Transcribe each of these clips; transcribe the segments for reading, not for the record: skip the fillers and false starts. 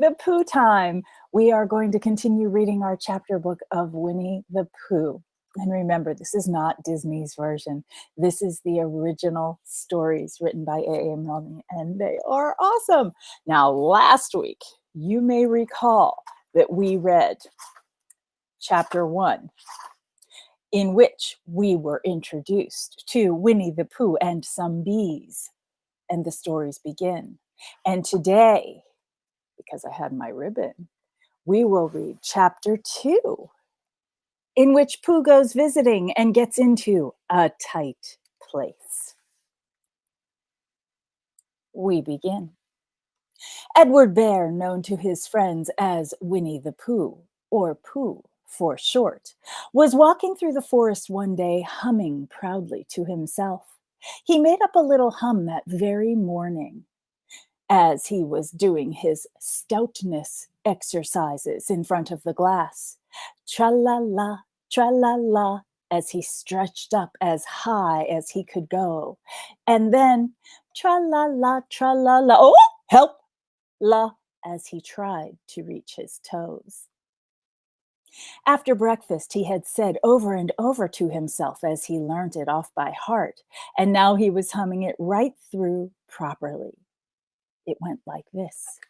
The Pooh time. We are going to continue reading our chapter book of Winnie the Pooh. And remember, this is not Disney's version. This is the original stories written by A.A. Milne, and they are awesome. Now, last week, you may recall that we read chapter 1, in which we were introduced to Winnie the Pooh and some bees, and the stories begin. And today, because I had my ribbon, we will read chapter 2, in which Pooh goes visiting and gets into a tight place. We begin. Edward Bear, known to his friends as Winnie the Pooh, or Pooh for short, was walking through the forest one day, humming proudly to himself. He made up a little hum that very morning, as he was doing his stoutness exercises in front of the glass. Tra-la-la, as he stretched up as high as he could go. And then tra-la-la, oh, help, la, as he tried to reach his toes. After breakfast, he had said over and over to himself as he learnt it off by heart, and now he was humming it right through properly. It went like this.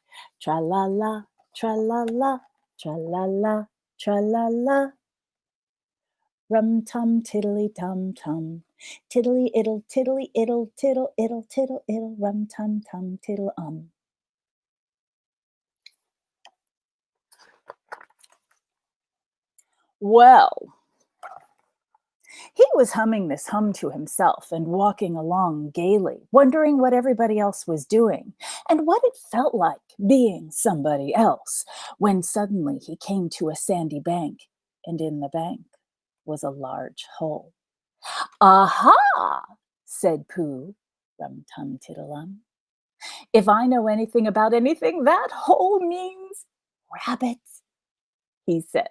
Tra-la-la, tra-la-la, tra-la-la, tra-la-la. Rum-tum, tiddly-tum-tum. Tiddly-iddle, tiddly-iddle, tiddle-iddle, tiddle-iddle, rum-tum-tum, tiddle-um. Well, he was humming this hum to himself and walking along gaily, wondering what everybody else was doing and what it felt like being somebody else, when suddenly he came to a sandy bank, and in the bank was a large hole. Aha, said Pooh, rum-tum-tiddle-um. If I know anything about anything, that hole means rabbits, he said.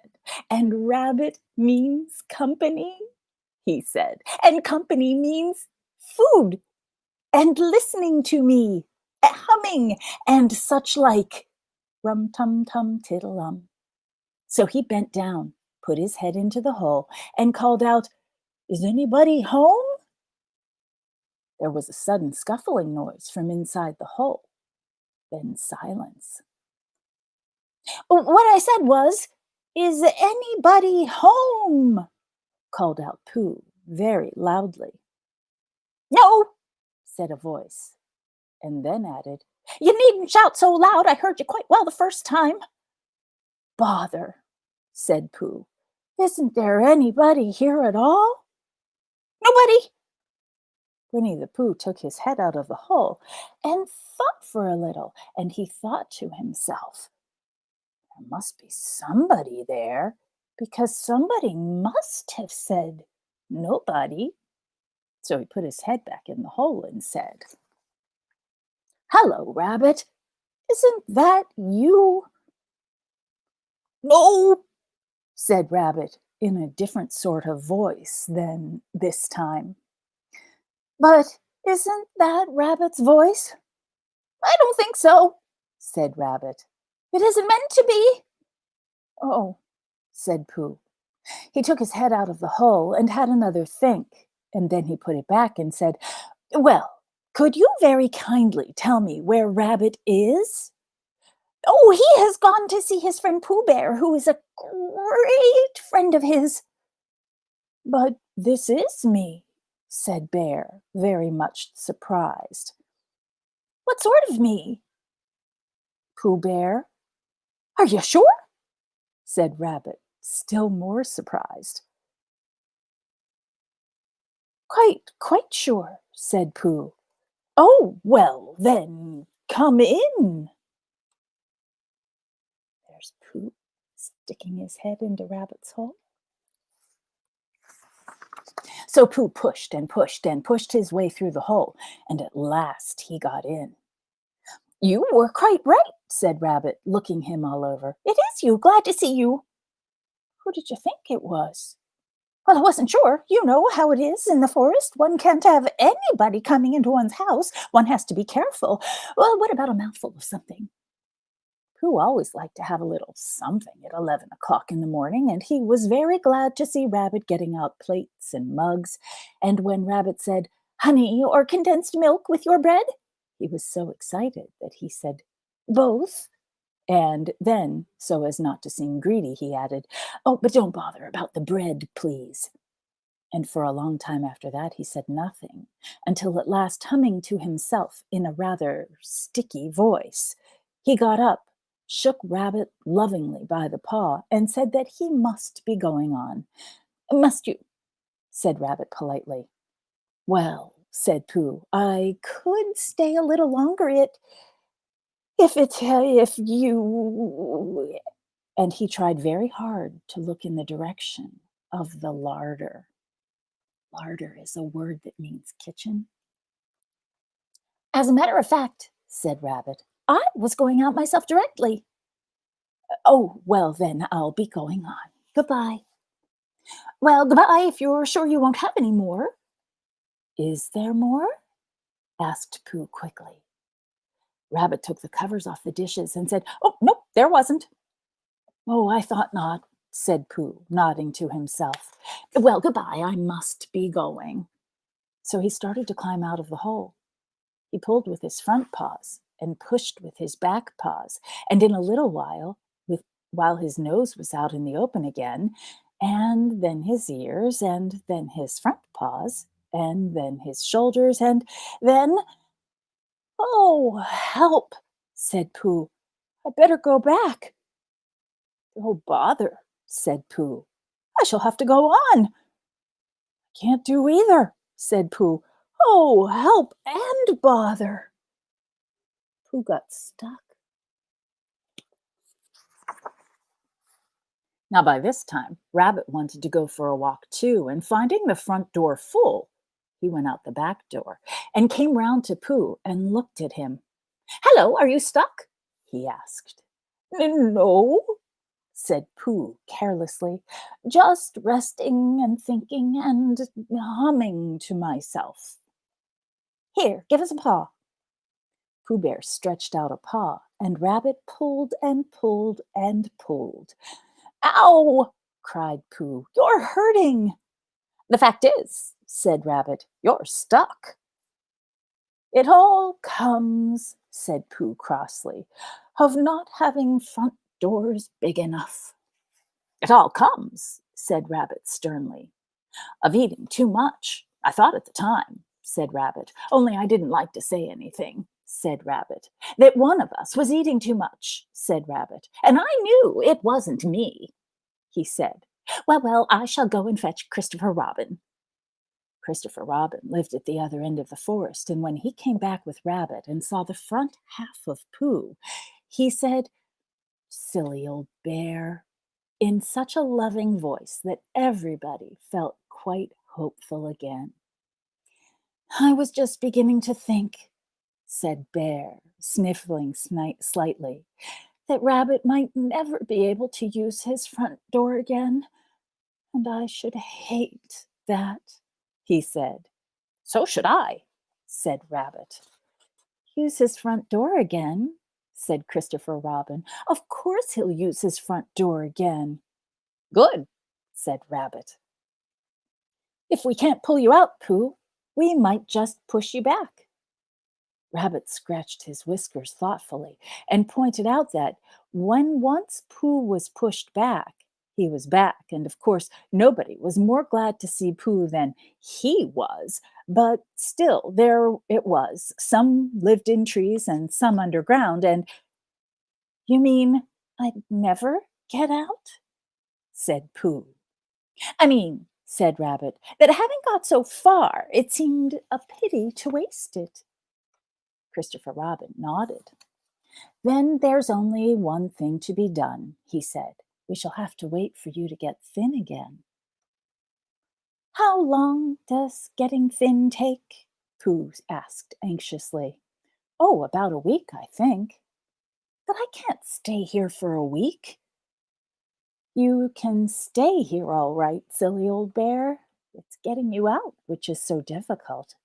And rabbit means company, he said. And company means food and listening to me, humming and such like. Rum-tum-tum-tiddle-um. So he bent down, put his head into the hole, and called out, "Is anybody home?" There was a sudden scuffling noise from inside the hole, then silence. What I said was, "Is anybody home?" called out Pooh very loudly. "No," said a voice, and then added, "You needn't shout so loud. I heard you quite well the first time." "Bother," said Pooh. "Isn't there anybody here at all?" "Nobody." Winnie the Pooh took his head out of the hole and thought for a little, and he thought to himself, "There must be somebody there, because somebody must have said nobody." So he put his head back in the hole and said, "Hello, Rabbit. Isn't that you?" "No," said Rabbit in a different sort of voice than this time. "But isn't that Rabbit's voice?" "I don't think so," said Rabbit. "It isn't meant to be." "Oh," said Pooh. He took his head out of the hole and had another think, and then he put it back and said, "Well, could you very kindly tell me where Rabbit is?" "Oh, he has gone to see his friend Pooh Bear, who is a great friend of his." "But this is me," said Bear, very much surprised. "What sort of me?" "Pooh Bear." "Are you sure?" said Rabbit, still more surprised. Quite sure," said Pooh. "Oh, well, then, come in." There's Pooh sticking his head into Rabbit's hole. So Pooh pushed and pushed and pushed his way through the hole, and at last he got in. "You were quite right," said Rabbit, looking him all over. "It is you. Glad to see you." "Who did you think it was?" "Well, I wasn't sure. You know how it is in the forest. One can't have anybody coming into one's house. One has to be careful. Well, what about a mouthful of something?" Pooh always liked to have a little something at 11 o'clock in the morning, and he was very glad to see Rabbit getting out plates and mugs. And when Rabbit said, "Honey or condensed milk with your bread?" he was so excited that he said, "Both." And then, so as not to seem greedy, he added, "Oh, but don't bother about the bread, please." And for a long time after that, he said nothing, until at last, humming to himself in a rather sticky voice, he got up, shook Rabbit lovingly by the paw, and said that he must be going on. "Must you?" said Rabbit politely. "Well," said Pooh, "I could stay a little longer if you," and he tried very hard to look in the direction of the larder. Larder is a word that means kitchen. "As a matter of fact," said Rabbit, "I was going out myself directly." "Oh, well, then I'll be going on. Goodbye." "Well, goodbye, if you're sure you won't have any more." "Is there more?" asked Pooh quickly. Rabbit took the covers off the dishes and said, "Oh, nope, there wasn't." "Oh, I thought not," said Pooh, nodding to himself. "Well, goodbye, I must be going." So he started to climb out of the hole. He pulled with his front paws and pushed with his back paws, and in a little while, while his nose was out in the open again, and then his ears, and then his front paws, and then his shoulders, and then, "Oh, help!" said Pooh. "I better go back." "Oh, bother," said Pooh. "I shall have to go on." "Can't do either," said Pooh. "Oh, help and bother." Pooh got stuck. Now, by this time, Rabbit wanted to go for a walk too, and finding the front door full, he went out the back door and came round to Pooh and looked at him. "Hello, are you stuck?" he asked. "No," said Pooh carelessly, "just resting and thinking and humming to myself." "Here, give us a paw." Pooh Bear stretched out a paw, and Rabbit pulled and pulled and pulled. "Ow!" cried Pooh. "You're hurting." "The fact is," said Rabbit, "you're stuck." "It all comes," said Pooh crossly, "of not having front doors big enough." "It all comes," said Rabbit sternly, "of eating too much. I thought at the time," said Rabbit, "only I didn't like to say anything," said Rabbit. "That one of us was eating too much," said Rabbit, "and I knew it wasn't me," he said. "Well, well, I shall go and fetch Christopher Robin." Christopher Robin lived at the other end of the forest, and when he came back with Rabbit and saw the front half of Pooh, he said, "Silly old bear," in such a loving voice that everybody felt quite hopeful again. "I was just beginning to think," said Bear, sniffling slightly, "that Rabbit might never be able to use his front door again, and I should hate that," he said. "So should I," said Rabbit. "Use his front door again?" said Christopher Robin. "Of course he'll use his front door again." "Good," said Rabbit. "If we can't pull you out, Pooh, we might just push you back." Rabbit scratched his whiskers thoughtfully and pointed out that when once Pooh was pushed back, he was back, and of course nobody was more glad to see Pooh than he was, but still there it was. Some lived in trees and some underground, and "You mean I'd never get out?" said Pooh. "I mean," said Rabbit, "that having got so far, it seemed a pity to waste it." Christopher Robin nodded. "Then there's only one thing to be done," he said. "We shall have to wait for you to get thin again." "How long does getting thin take?" Pooh asked anxiously. "Oh, about a week, I think." "But I can't stay here for a week." "You can stay here all right, silly old bear. It's getting you out which is so difficult."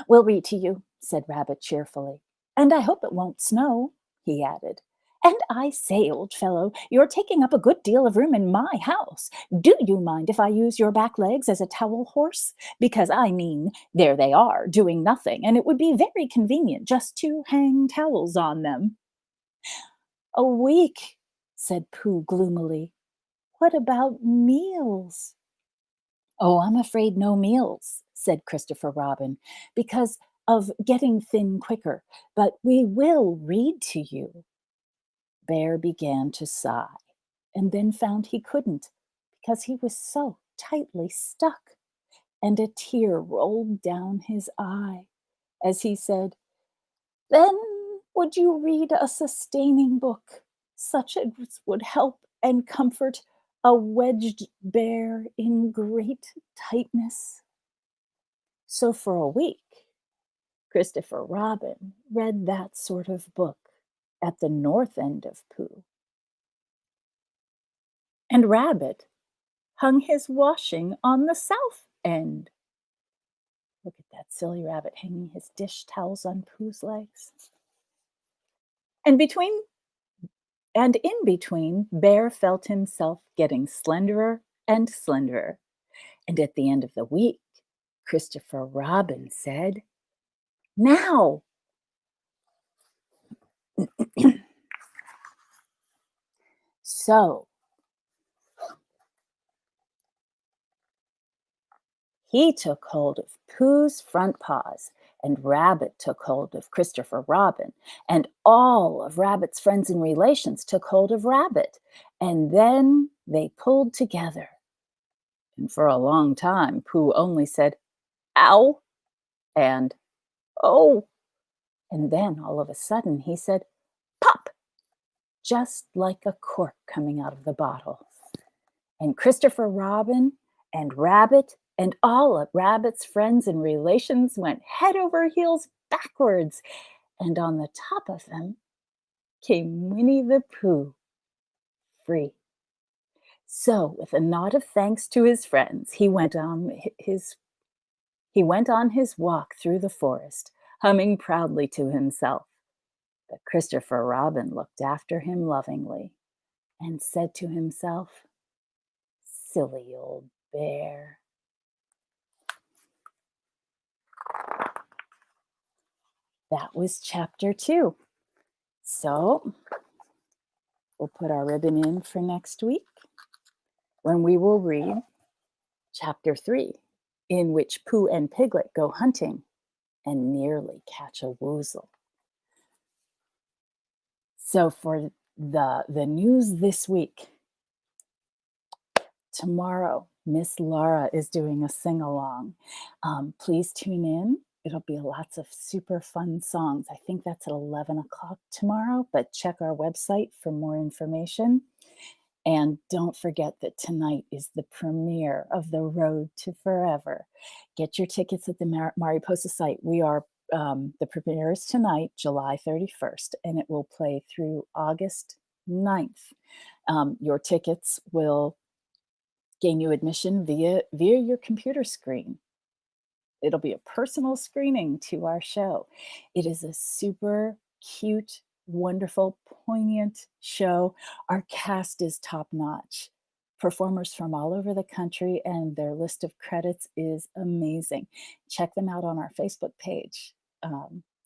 "We'll read to you," said Rabbit cheerfully. "And I hope it won't snow," he added. And I say, old fellow, you're taking up a good deal of room in my house. Do you mind if I use your back legs as a towel horse? Because I mean, there they are, doing nothing, and it would be very convenient just to hang towels on them. A week, said Pooh gloomily. What about meals? Oh, I'm afraid no meals, said Christopher Robin, because of getting thin quicker, but we will read to you. Bear began to sigh, and then found he couldn't, because he was so tightly stuck, and a tear rolled down his eye as he said, then would you read a sustaining book, such as would help and comfort a wedged bear in great tightness? So for a week, Christopher Robin read that sort of book at the north end of Pooh. And Rabbit hung his washing on the south end. Look at that silly rabbit hanging his dish towels on Pooh's legs. And between and in between, Bear felt himself getting slenderer and slenderer. And at the end of the week, Christopher Robin said, now. So he took hold of Pooh's front paws, and Rabbit took hold of Christopher Robin, and all of Rabbit's friends and relations took hold of Rabbit, and then they pulled together. And for a long time, Pooh only said, ow, and oh, and then all of a sudden he said, pop, just like a cork coming out of the bottle. And Christopher Robin and Rabbit and all of Rabbit's friends and relations went head over heels backwards, and on the top of them came Winnie the Pooh, free. So, with a nod of thanks to his friends, he went on his walk through the forest, humming proudly to himself. But Christopher Robin looked after him lovingly and said to himself, silly old bear. That was chapter 2. So we'll put our ribbon in for next week when we will read chapter 3, in which Pooh and Piglet go hunting and nearly catch a woozle. So for the news this week, tomorrow, Miss Laura is doing a sing-along. Please tune in. It'll be lots of super fun songs. I think that's at 11 o'clock tomorrow, but check our website for more information. And don't forget that tonight is the premiere of The Road to Forever. Get your tickets at the Mariposa site. The premiere is tonight, July 31st, and it will play through August 9th. Your tickets will gain you admission via your computer screen. It'll be a personal screening to our show. It is a super cute, wonderful, poignant show. Our cast is top notch. Performers from all over the country, and their list of credits is amazing. Check them out on our Facebook page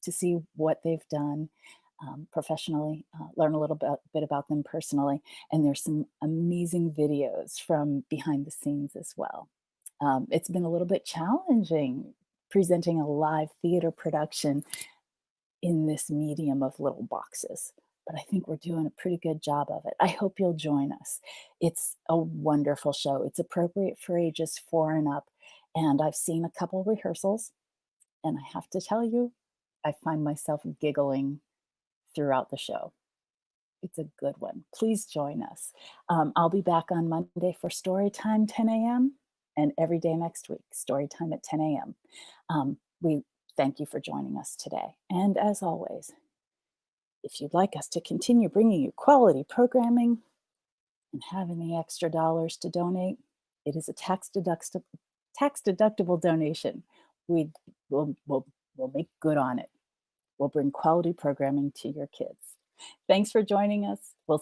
to see what they've done professionally, learn a little bit about them personally. And there's some amazing videos from behind the scenes as well. It's been a little bit challenging presenting a live theater production in this medium of little boxes, but I think we're doing a pretty good job of it. I hope you'll join us. It's a wonderful show. It's appropriate for ages 4 and up, and I've seen a couple rehearsals, and I have to tell you, I find myself giggling throughout the show. It's a good one. Please join us. I'll be back on Monday for Storytime 10 a.m. and every day next week, Storytime at 10 a.m. We thank you for joining us today. And as always, if you'd like us to continue bringing you quality programming and have any extra dollars to donate, it is a tax-deductible donation. We'll make good on it. We'll bring quality programming to your kids. Thanks for joining us. We'll